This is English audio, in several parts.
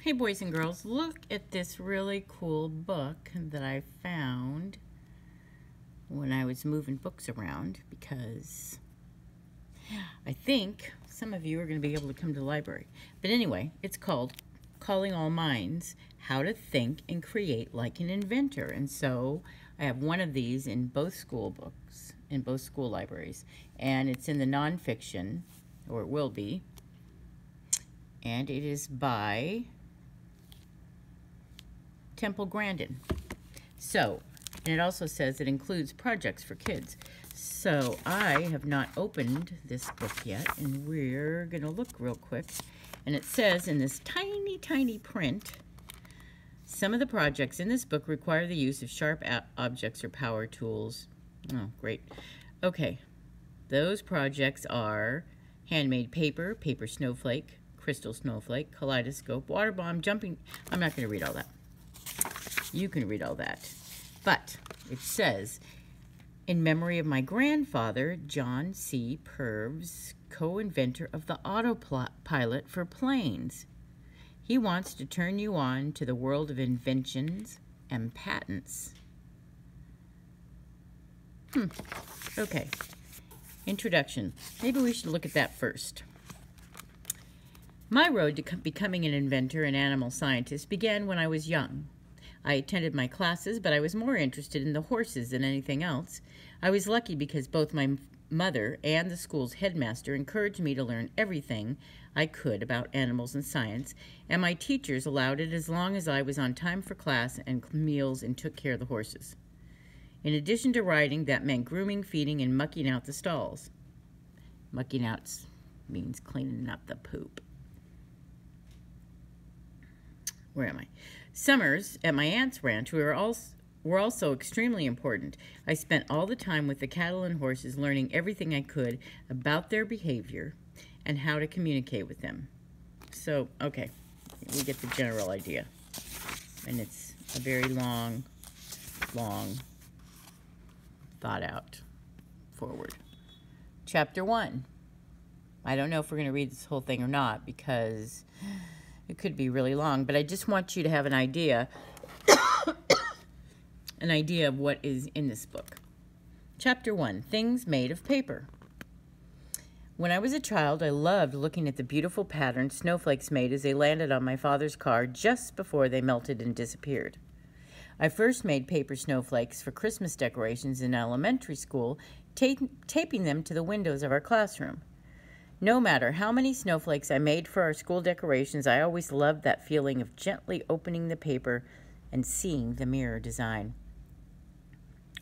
Hey boys and girls, look at this really cool book that I found when I was moving books around, because I think some of you are going to be able to come to the library. But anyway, it's called Calling All Minds, How to Think and Create Like an Inventor. And so I have one of these in both school books, in both school libraries. And it's in the nonfiction, or it will be. And it is by Temple Grandin. So, and it also says it includes projects for kids. So I have not opened this book yet, and we're gonna look real quick. And it says in this tiny, tiny print, some of the projects in this book require the use of sharp objects or power tools. Oh, great. Okay, those projects are handmade paper, paper snowflake, crystal snowflake, kaleidoscope, water bomb, jumping. I'm not gonna read all that. You can read all that. But it says, in memory of my grandfather, John C. Purves, co-inventor of the autopilot for planes. He wants to turn you on to the world of inventions and patents. Okay. Introduction. Maybe we should look at that first. My road to becoming an inventor and animal scientist began when I was young. I attended my classes, but I was more interested in the horses than anything else. I was lucky because both my mother and the school's headmaster encouraged me to learn everything I could about animals and science, and my teachers allowed it as long as I was on time for class and meals and took care of the horses. In addition to riding, that meant grooming, feeding, and mucking out the stalls. Mucking out means cleaning up the poop. Where am I? Summers at my aunt's ranch were also extremely important. I spent all the time with the cattle and horses, learning everything I could about their behavior and how to communicate with them. So, okay, we get the general idea. And it's a very long, thought out forward. Chapter 1. I don't know if we're going to read this whole thing or not, because it could be really long, but I just want you to have an idea, of what is in this book. Chapter 1, Things Made of Paper. When I was a child, I loved looking at the beautiful patterns snowflakes made as they landed on my father's car just before they melted and disappeared. I first made paper snowflakes for Christmas decorations in elementary school, taping them to the windows of our classroom. No matter how many snowflakes I made for our school decorations, I always loved that feeling of gently opening the paper and seeing the mirror design.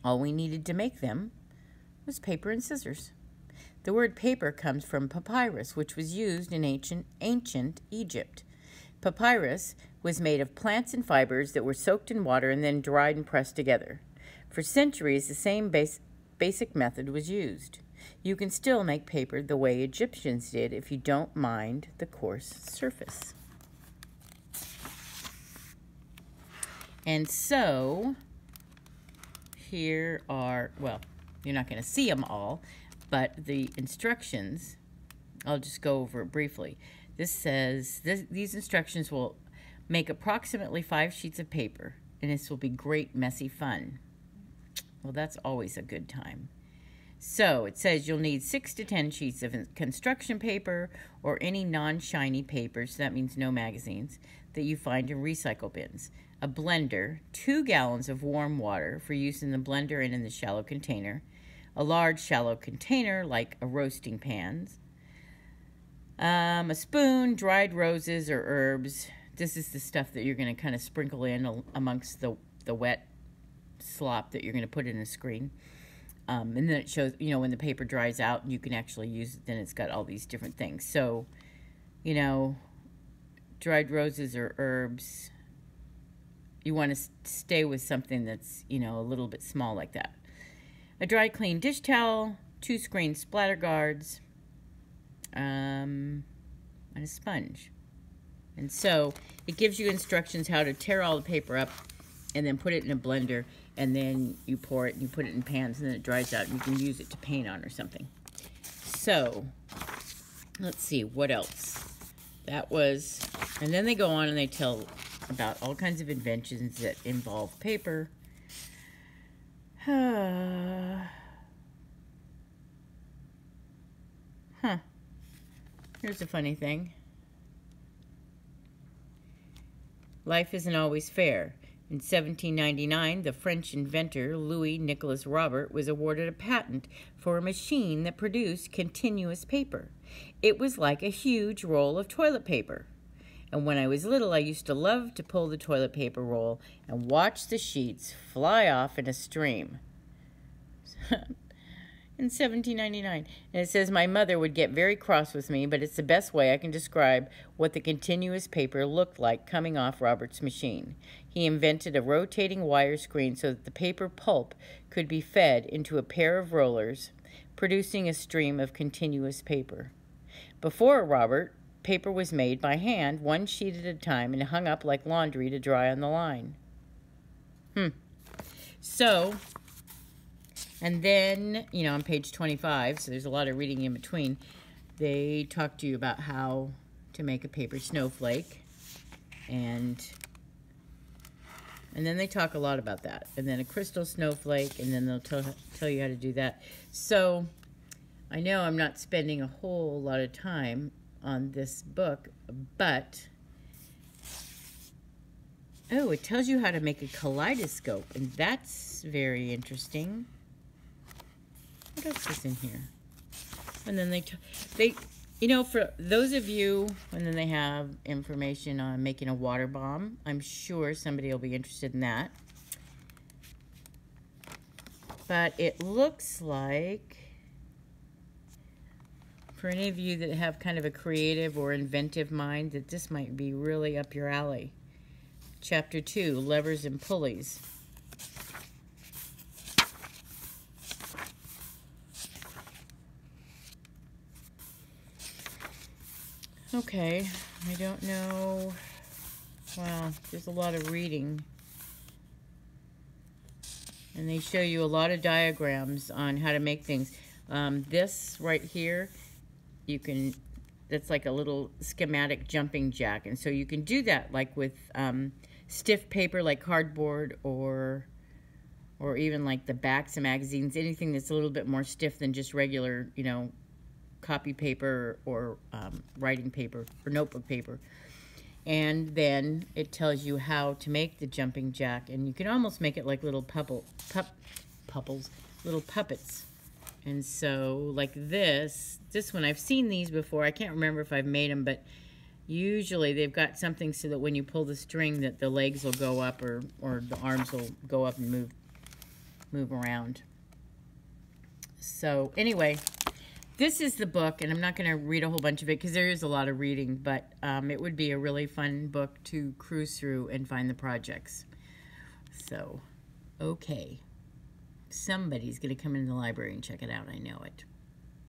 All we needed to make them was paper and scissors. The word paper comes from papyrus, which was used in ancient Egypt. Papyrus was made of plants and fibers that were soaked in water and then dried and pressed together. For centuries, the same basic method was used. You can still make paper the way Egyptians did if you don't mind the coarse surface. And so, here are, well, you're not going to see them all, but the instructions, I'll just go over it briefly. This says, these instructions will make approximately 5 sheets of paper, and this will be great, messy fun. Well, that's always a good time. So it says you'll need 6 to 10 sheets of construction paper or any non-shiny paper, so that means no magazines, that you find in recycle bins. A blender, 2 gallons of warm water for use in the blender and in the shallow container. A large shallow container like a roasting pan. A spoon, dried roses or herbs. This is the stuff that you're going to kind of sprinkle in amongst the wet slop that you're going to put in a screen. And then it shows, you know, when the paper dries out and you can actually use it, then it's got all these different things. So, you know, dried roses or herbs, you want to stay with something that's, you know, a little bit small like that. A dry, clean dish towel, 2 screen splatter guards, and a sponge. And so it gives you instructions how to tear all the paper up and then put it in a blender, and then you pour it and you put it in pans, and then it dries out and you can use it to paint on or something. So let's see, what else? That was And then they go on and they tell about all kinds of inventions that involve paper. Huh. Here's a funny thing. Life isn't always fair. In 1799, the French inventor Louis Nicolas Robert was awarded a patent for a machine that produced continuous paper. It was like a huge roll of toilet paper. And when I was little, I used to love to pull the toilet paper roll and watch the sheets fly off in a stream. In 1799. And it says, my mother would get very cross with me, but it's the best way I can describe what the continuous paper looked like coming off Robert's machine. He invented a rotating wire screen so that the paper pulp could be fed into a pair of rollers, producing a stream of continuous paper. Before Robert, paper was made by hand, one sheet at a time, and hung up like laundry to dry on the line. So, and then, you know, on page 25, so there's a lot of reading in between, they talk to you about how to make a paper snowflake, and then they talk a lot about that, and then a crystal snowflake, and then they'll tell you how to do that. So, I know I'm not spending a whole lot of time on this book, but, oh, it tells you how to make a kaleidoscope, and that's very interesting. What else is in here? And then they, you know, for those of you, and then they have information on making a water bomb. I'm sure somebody will be interested in that. But it looks like, for any of you that have kind of a creative or inventive mind, that this might be really up your alley. Chapter 2, Levers and Pulleys. Okay, I don't know. Wow, there's a lot of reading. And they show you a lot of diagrams on how to make things. This right here, you can, that's like a little schematic jumping jack. And so you can do that like with stiff paper like cardboard or even like the backs of magazines, anything that's a little bit more stiff than just regular, you know, copy paper or writing paper or notebook paper. And then it tells you how to make the jumping jack, and you can almost make it like little little puppets. And so like this one, I've seen these before. I can't remember if I've made them, but usually they've got something so that when you pull the string that the legs will go up or the arms will go up and move around. So anyway, this is the book, and I'm not going to read a whole bunch of it because there is a lot of reading, but it would be a really fun book to cruise through and find the projects. So, okay. Somebody's going to come into the library and check it out. I know it.